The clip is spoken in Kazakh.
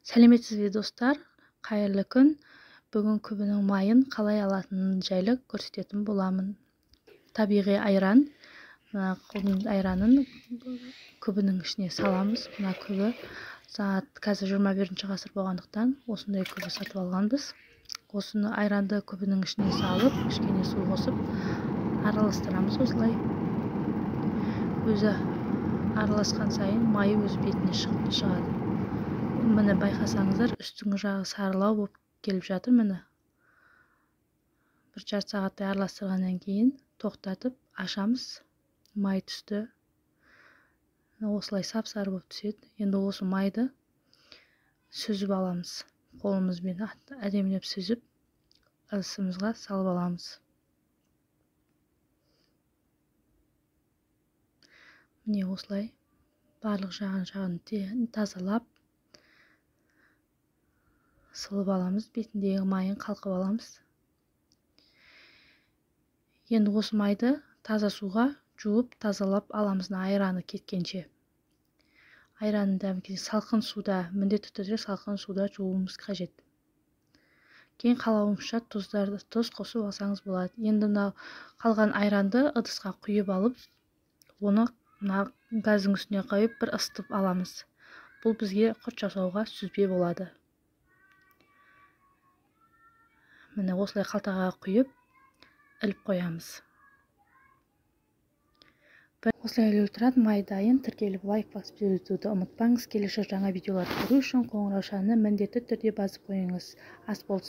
Сәлеметсізбе достар, қайырлы күн. Бүгін күбінің майын қалай алатынын жайлы көрсететін боламын. Табиғи айран. Мына құлдың айранын күбінің ішіне саламыз. Мына күбі қазір 21 ғасыр болғандықтан осындай күбі сатып алғанбыз. Осыны айранды күбінің ішіне салып, кішкене су қосып араластырамыз осылай. Өзі араласқан сайын майы өз бетіне шығады. Міне байқасаңыздар, үстіңгі жағы сарылау болып келіп жатыр. Міне 1,5 сағаттай араластырғаннан кейін тоқтатып ашамыз. Май түсті. Осылай сап-сары болып түседі. Енді осы майды сүзіп аламыз. Қолымызбен әдемілеп сүзіп, ыдысымызға салып аламыз. Міне осылай барлық жағын тазалап сылып аламыз, бетіндегі майын қалқып аламыз. Енді осы майды таза суға жуып тазалап аламыз, айраны кеткенше. Айранын дәмі салқын суда, міндетті түрде салқын суда жууымыз қажет. Кейін қалауымызша тұз қосып алсаңыз болады. Енді мынау қалған айранды ыдысқа құйып алып, оны газдың үстіне қойып бір ысытып аламыз. Бұл бізге құрт жасауға сүзбе болады. Міне осылай қалтаға құйып іліп қоямыз. Осылай іліп тұрады, май дайын. Тіркеліп лайк басып жіберуді ұмытпаңыз. Келесі жаңа видеоларды көру үшін қоңыраушаны міндетті түрде басып қойыңыз. Ас болсын.